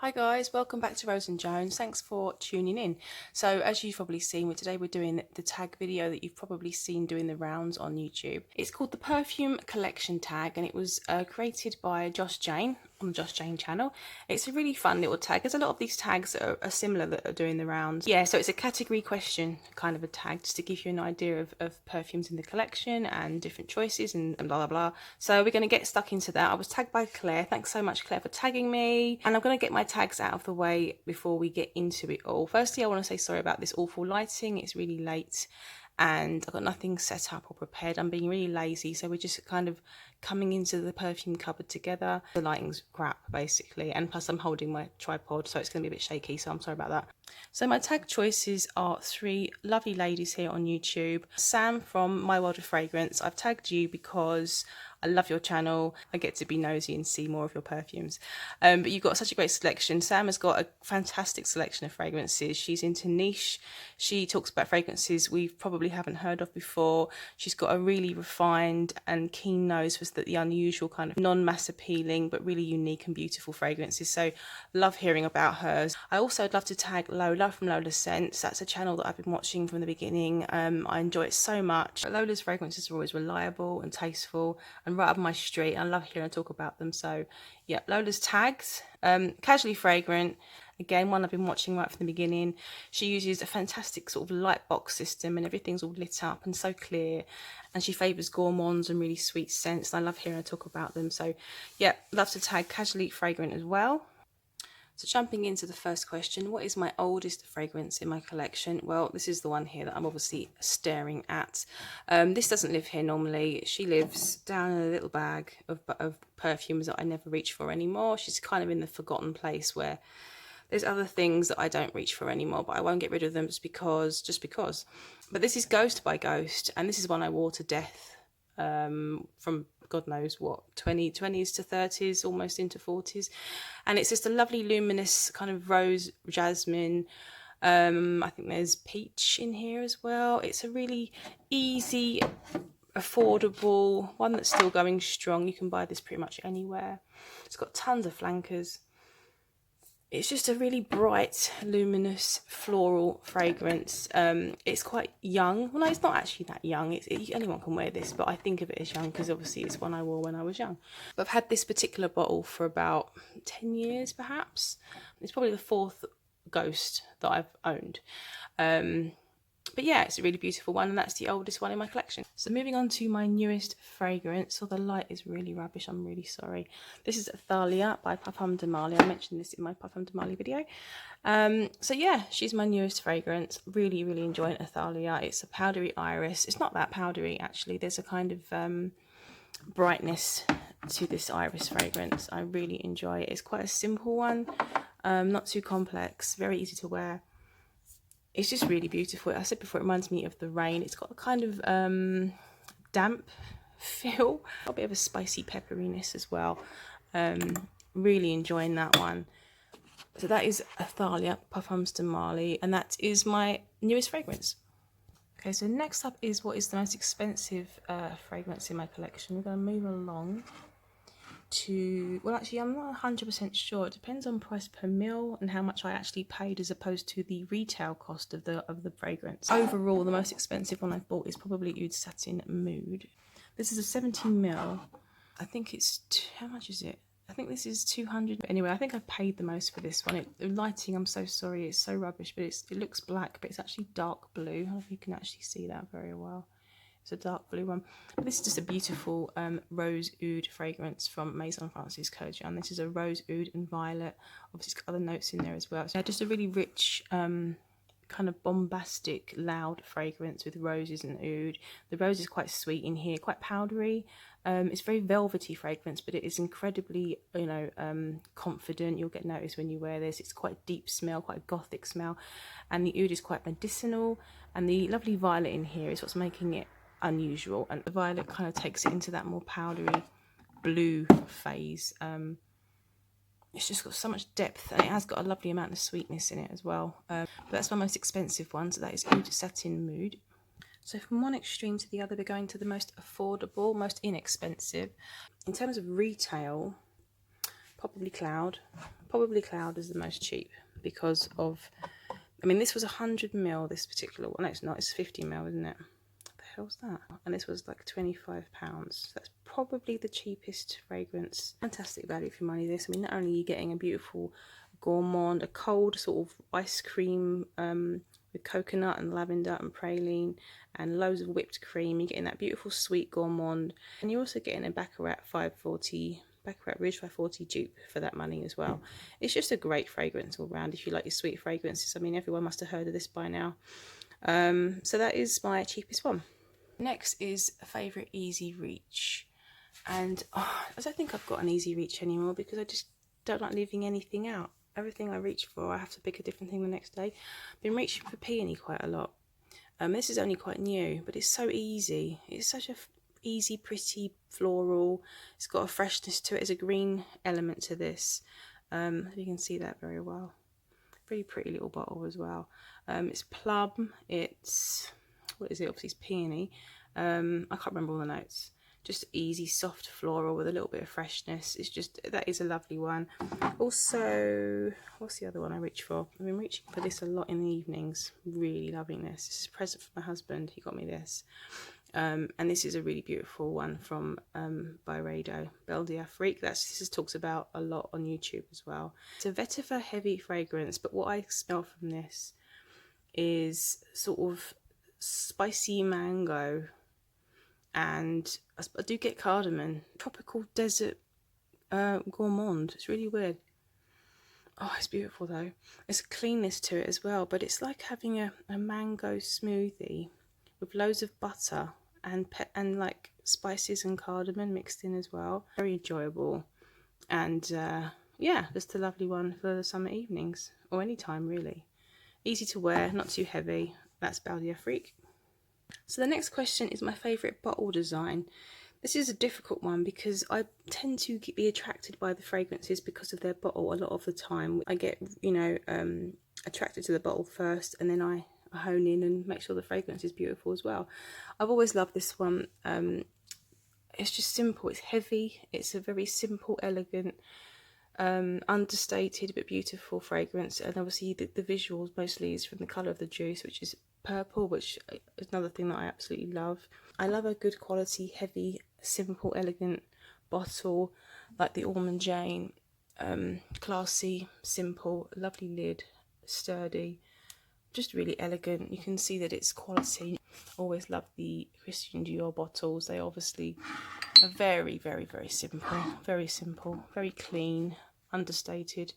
Hi guys, welcome back to Rose and Jones. Thanks for tuning in. So as you've probably seen, today we're doing the tag video that you've probably seen doing the rounds on YouTube. It's called the Perfume Collection Tag, and it was created by Josh Jane on the Josh Jane channel. It's a really fun little tag. There's a lot of these tags that are similar that are doing the rounds. Yeah, so it's a category question kind of a tag just to give you an idea of perfumes in the collection and different choices and blah blah blah. So we're going to get stuck into that. I was tagged by Claire. Thanks so much, Claire, for tagging me. And I'm going to get my tags out of the way before we get into it all. Firstly, I want to say sorry about this awful lighting. It's really late and I've got nothing set up or prepared. I'm being really lazy, so we're just kind of coming into the perfume cupboard together. The lighting's crap basically, and plus I'm holding my tripod, so it's going to be a bit shaky, so I'm sorry about that. So my tag choices are three lovely ladies here on YouTube. Sam from My World of Fragrance. I've tagged you because I love your channel. I get to be nosy and see more of your perfumes. But you've got such a great selection. Sam has got a fantastic selection of fragrances. She's into niche. She talks about fragrances we probably haven't heard of before. She's got a really refined and keen nose for the unusual kind of non-mass appealing but really unique and beautiful fragrances. So love hearing about hers. I also would love to tag Lola from Lola's Scents. That's a channel that I've been watching from the beginning. I enjoy it so much. Lola's fragrances are always reliable and tasteful and right up my street. I love hearing her talk about them. So yeah, Lola's tags. Casually Fragrant, again, one I've been watching right from the beginning. She uses a fantastic sort of light box system and everything's all lit up and so clear, and she favours gourmands and really sweet scents, and I love hearing her talk about them. So yeah, love to tag Casually Fragrant as well. So jumping into the first question, what is my oldest fragrance in my collection? Well, this is the one here that I'm obviously staring at. This doesn't live here normally. She lives down in a little bag of perfumes that I never reach for anymore. She's kind of in the forgotten place where there's other things that I don't reach for anymore, but I won't get rid of them just because. But this is Ghost by Ghost, and this is one I wore to death from God knows what, 20s to 30s, almost into 40s. And it's just a lovely luminous kind of rose jasmine. I think there's peach in here as well. It's a really easy, affordable one that's still going strong. You can buy this pretty much anywhere. It's got tons of flankers. It's just a really bright, luminous, floral fragrance. It's quite young. Well, no, it's not actually that young. Anyone can wear this, but I think of it as young because obviously it's one I wore when I was young. But I've had this particular bottle for about 10 years, perhaps. It's probably the fourth Ghost that I've owned. But yeah, it's a really beautiful one, and that's the oldest one in my collection. So moving on to my newest fragrance. So the light is really rubbish, I'm really sorry. This is Thalia by Parfum de Marly. I mentioned this in my Parfum de Marly video. So yeah, she's my newest fragrance. Really enjoying Thalia. It's a powdery iris. It's not that powdery actually. There's a kind of brightness to this iris fragrance. I really enjoy it. It's quite a simple one, not too complex, very easy to wear. It's just really beautiful. I said before, it reminds me of the rain. It's got a kind of damp feel, a bit of a spicy pepperiness as well. Really enjoying that one. So that is Thalia Parfums de Marly, and that is my newest fragrance. Okay, so next up is what is the most expensive fragrance in my collection. We're going to move along to, well, actually I'm not 100% sure. It depends on price per mil and how much I actually paid as opposed to the retail cost of the fragrance. Overall, the most expensive one I've bought is probably Oud Satin Mood. This is a 17 mil. I think it's how much is it? I think this is 200. Anyway, I think I paid the most for this one. The lighting, I'm so sorry, it's so rubbish, but it looks black, but it's actually dark blue. I don't know if you can actually see that very well. It's a dark blue one. But this is just a beautiful rose oud fragrance from Maison Francis Kurkdjian. This is a rose oud and violet. Obviously, it's got other notes in there as well. So just a really rich, kind of bombastic, loud fragrance with roses and oud. The rose is quite sweet in here, quite powdery. It's very velvety fragrance, but it is incredibly, confident. You'll get noticed when you wear this. It's quite a deep smell, quite a gothic smell. And the oud is quite medicinal. And the lovely violet in here is what's making it unusual, and the violet kind of takes it into that more powdery blue phase. It's just got so much depth, and it has got a lovely amount of sweetness in it as well. But that's my most expensive one, so that is Oud Satin Mood. So from one extreme to the other, we're going to the most affordable, most inexpensive. In terms of retail, probably Cloud probably Cloud is the most cheap because of, I mean, this was 100ml, this particular one. No, it's not, it's 50ml, isn't it? What the hell's that? And this was like £25. That's probably the cheapest fragrance. Fantastic value for money, this. I mean, not only are you getting a beautiful gourmand, a cold sort of ice cream with coconut and lavender and praline and loads of whipped cream, you're getting that beautiful sweet gourmand, and you're also getting a Baccarat Rouge 540 dupe for that money as well. It's just a great fragrance all round if you like your sweet fragrances. I mean, everyone must have heard of this by now. So that is my cheapest one. Next is a favourite, Easy Reach. And I don't think I've got an Easy Reach anymore because I just don't like leaving anything out. Everything I reach for, I have to pick a different thing the next day. Been reaching for peony quite a lot. This is only quite new, but it's so easy. It's such a easy, pretty floral. It's got a freshness to it. There's a green element to this. You can see that very well. Very pretty little bottle as well. It's plum. It's, what is it? Obviously it's peony. I can't remember all the notes. Just easy, soft floral with a little bit of freshness. It's just, that is a lovely one. Also, what's the other one I reach for? I've been reaching for this a lot in the evenings. Really loving this. This is a present for my husband. He got me this. And this is a really beautiful one from Byredo, Belle d'Afrique. This is talks about a lot on YouTube as well. It's a vetiver heavy fragrance, but what I smell from this is sort of spicy mango, and I do get cardamom, tropical desert gourmand. It's really weird. Oh, it's beautiful though. There's a cleanness to it as well, but it's like having a mango smoothie with loads of butter and like spices and cardamom mixed in as well. Very enjoyable, and yeah, just a lovely one for the summer evenings or any time really. Easy to wear, not too heavy. That's Belle d'Afrique. So the next question is my favourite bottle design. This is a difficult one because I tend to be attracted by the fragrances because of their bottle a lot of the time. I get, you know, attracted to the bottle first, and then I hone in and make sure the fragrance is beautiful as well. I've always loved this one. It's just simple, it's heavy, it's a very simple, elegant, understated but beautiful fragrance, and obviously the visuals mostly is from the colour of the juice, which is purple, which is another thing that I absolutely love. I love a good quality, heavy, simple, elegant bottle like the Almond Jane. Classy, simple, lovely lid, sturdy, just really elegant. You can see that it's quality. Always love the Christian Dior bottles. They obviously are very, very, very simple, very clean, understated.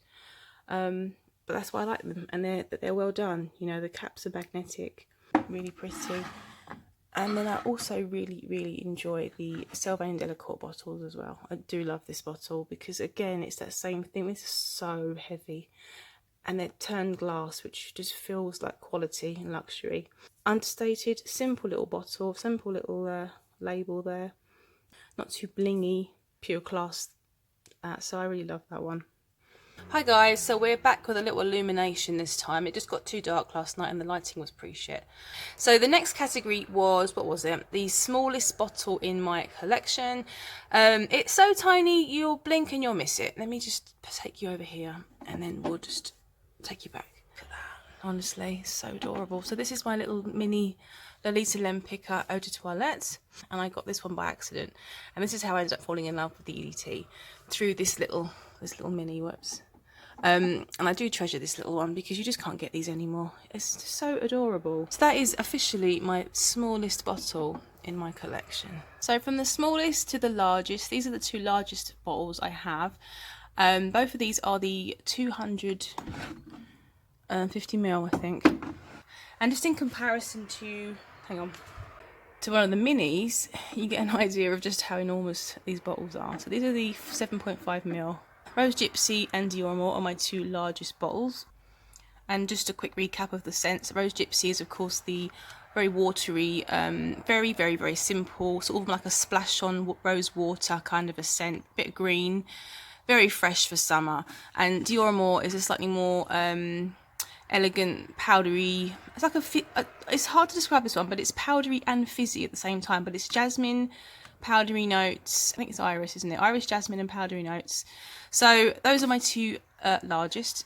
But that's why I like them, and they're well done. You know, the caps are magnetic, really pretty. And then I also really enjoy the Sylvain Delacour bottles as well. I do love this bottle because again, it's that same thing. It's so heavy, and they're turned glass, which just feels like quality and luxury. Understated, simple little bottle, simple little label there. Not too blingy, pure class. So I really love that one. Hi guys, so we're back with a little illumination this time. It just got too dark last night and the lighting was pretty shit. So the next category was, what was it? The smallest bottle in my collection. It's so tiny you'll blink and you'll miss it. Let me just take you over here and then we'll just take you back. Look at that. Honestly, so adorable. So this is my little mini Lolita Lempicka Eau de Toilette, and I got this one by accident. And this is how I ended up falling in love with the EDT, through this little mini, whoops. And I do treasure this little one because you just can't get these anymore. It's just so adorable. So that is officially my smallest bottle in my collection. So from the smallest to the largest, these are the two largest bottles I have. Both of these are the 250ml, I think. And just in comparison to, to one of the minis, you get an idea of just how enormous these bottles are. So these are the 7.5ml. Rose Gypsy and Dior Amore are my two largest bottles. And just a quick recap of the scents. Rose Gypsy is of course the very watery, very simple, sort of like a splash on rose water kind of a scent, bit green, very fresh for summer. And Dior Amore is a slightly more elegant, powdery. It's like it's hard to describe this one, but it's powdery and fizzy at the same time. But it's jasmine, powdery notes. I think it's iris, isn't it? Iris, jasmine and powdery notes. So those are my two largest.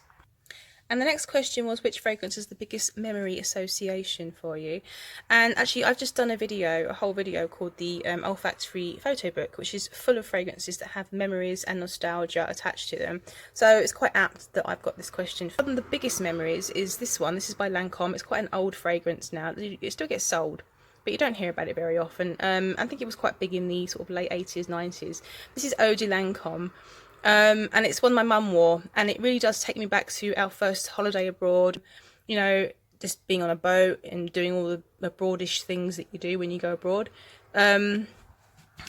And the next question was, which fragrance is the biggest memory association for you? And actually, I've just done a whole video called the Olfactory Photo Book, which is full of fragrances that have memories and nostalgia attached to them. So it's quite apt that I've got this question. One of the biggest memories is this one. This is by Lancome. It's quite an old fragrance now. It still gets sold, but you don't hear about it very often. I think it was quite big in the sort of late 80s, 90s. This is Eau de Lancome. And it's one my mum wore, and it really does take me back to our first holiday abroad, you know, just being on a boat and doing all the abroadish things that you do when you go abroad. And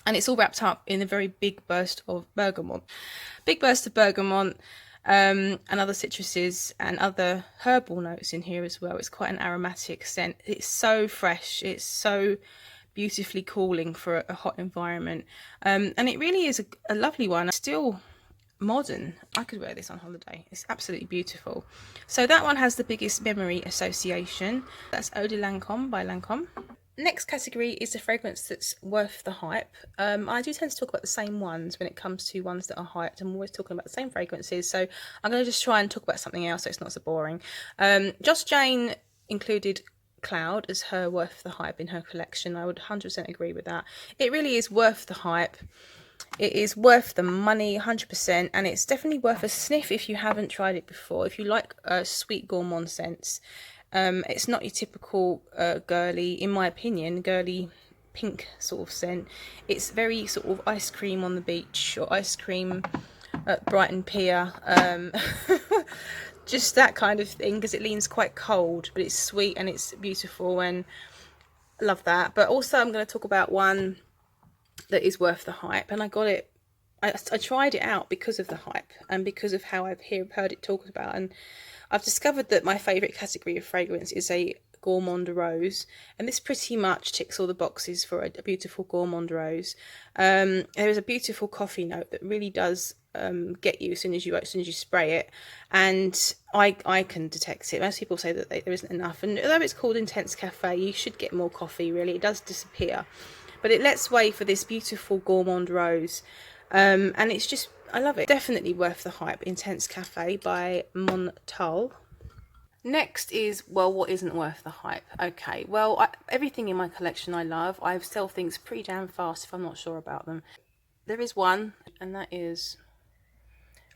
it's all wrapped up in a very big burst of bergamot. Big burst of bergamot, and other citruses and other herbal notes in here as well. It's quite an aromatic scent. It's so fresh. It's so beautifully cooling for a hot environment. And it really is a lovely one. Still modern. I could wear this on holiday. It's absolutely beautiful. So that one has the biggest memory association. That's Eau de Lancome by Lancome. Next category is the fragrance that's worth the hype. I do tend to talk about the same ones when it comes to ones that are hyped. I'm always talking about the same fragrances, so I'm going to just try and talk about something else so it's not so boring. Joss Jane included Cloud as her worth the hype in her collection. I would 100% agree with that. It really is worth the hype. It is worth the money, 100%, and it's definitely worth a sniff if you haven't tried it before. If you like sweet gourmand scents, it's not your typical girly, in my opinion, girly pink sort of scent. It's very sort of ice cream on the beach or ice cream at Brighton Pier. Just that kind of thing, because it leans quite cold, but it's sweet and it's beautiful, and I love that. But also I'm going to talk about one that is worth the hype, and I got it, I tried it out because of the hype and because of how I've heard it talked about, and I've discovered that my favourite category of fragrance is a gourmand rose, and this pretty much ticks all the boxes for a beautiful gourmand rose. There is a beautiful coffee note that really does get you as soon as you spray it, and I can detect it. Most people say that there isn't enough, and although it's called Intense Cafe, you should get more coffee. Really, it does disappear, but it lets way for this beautiful gourmand rose, and it's just, I love it. Definitely worth the hype. Intense Cafe by Montal. Next is, well, what isn't worth the hype? Okay, well, everything in my collection I love. I sell things pretty damn fast if I'm not sure about them. There is one, and that is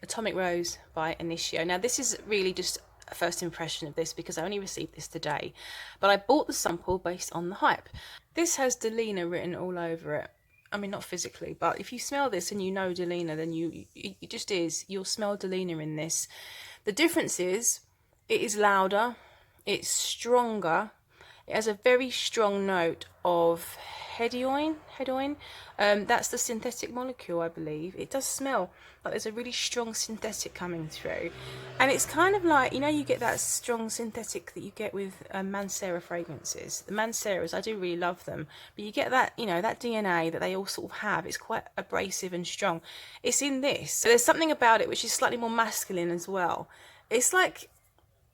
Atomic Rose by Initio. Now, this is really just a first impression of this because I only received this today, but I bought the sample based on the hype. This has Delina written all over it. I mean, not physically, but if you smell this and you know Delina, then it just is. You'll smell Delina in this. The difference is, it is louder, it's stronger, it has a very strong note of hedoine. That's the synthetic molecule, I believe. It does smell like there's a really strong synthetic coming through, and it's kind of like, you know, you get that strong synthetic that you get with Mancera fragrances. The Manceras, I do really love them, but you get that, you know, that DNA that they all sort of have. It's quite abrasive and strong. It's in this. So there's something about it which is slightly more masculine as well. It's like,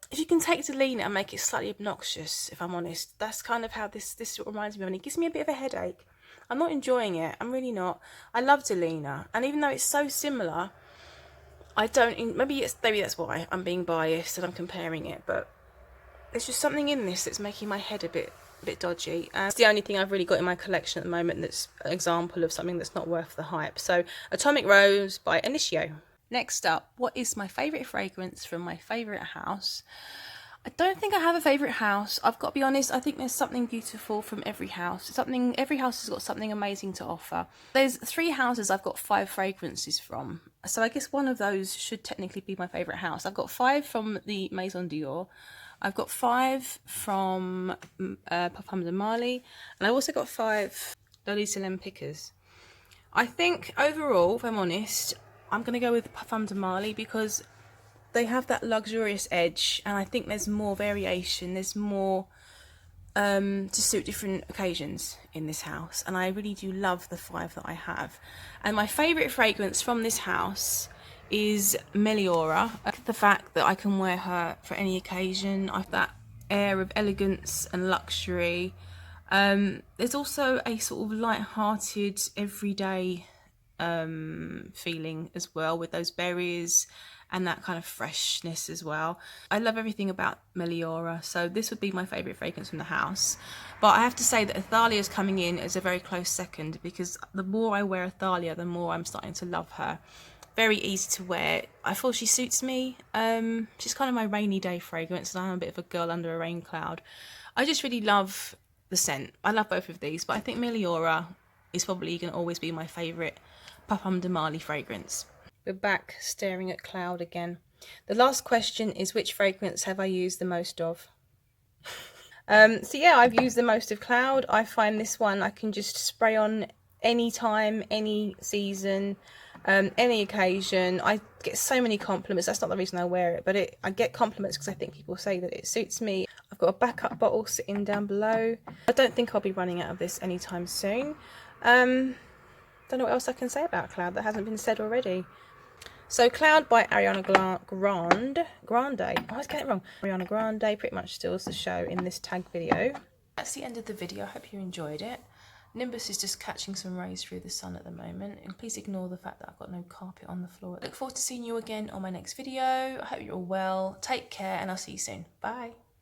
if you can take Delina and make it slightly obnoxious, if I'm honest, that's kind of how this reminds me of, and it gives me a bit of a headache. I'm not enjoying it. I'm really not. I love Delina, and even though it's so similar, I don't. Maybe that's why I'm being biased and I'm comparing it. But there's just something in this that's making my head a bit dodgy. And it's the only thing I've really got in my collection at the moment that's an example of something that's not worth the hype. So, Atomic Rose by Initio. Next up, what is my favourite fragrance from my favourite house? I don't think I have a favourite house. I've got to be honest, I think there's something beautiful from every house. Every house has got something amazing to offer. There's 3 houses I've got 5 fragrances from. So I guess one of those should technically be my favourite house. I've got 5 from the Maison Dior. I've got 5 from Parfums de Marly. And I've also got 5 Loli Salem Pickers. I think overall, if I'm honest, I'm going to go with Parfums de Marly because they have that luxurious edge, and I think there's more variation, there's more to suit different occasions in this house, and I really do love the 5 that I have. And my favourite fragrance from this house is Meliora. The fact that I can wear her for any occasion, I have that air of elegance and luxury, There's also a sort of light-hearted, everyday feeling as well, with those berries and that kind of freshness as well. I love everything about Meliora, so this would be my favourite fragrance from the house. But I have to say that Athalia is coming in as a very close second, because the more I wear Athalia, the more I'm starting to love her. Very easy to wear. I feel she suits me. She's kind of my rainy day fragrance, and I'm a bit of a girl under a rain cloud. I just really love the scent. I love both of these, but I think Meliora is probably going to always be my favourite Papam de Mali fragrance. We're back staring at Cloud again. The last question is, which fragrance have I used the most of? So yeah, I've used the most of Cloud. I find this one I can just spray on any time, any season, any occasion. I get so many compliments. That's not the reason I wear it, but I get compliments because I think people say that it suits me. I've got a backup bottle sitting down below. I don't think I'll be running out of this anytime soon. Don't know what else I can say about Cloud that hasn't been said already. So Cloud by Ariana Grande. I always get it wrong. Ariana Grande pretty much steals the show in this tag video. That's the end of the video. I hope you enjoyed it. Nimbus is just catching some rays through the sun at the moment, and please ignore the fact that I've got no carpet on the floor. I look forward to seeing you again on my next video. I hope you're all well. Take care, and I'll see you soon. Bye.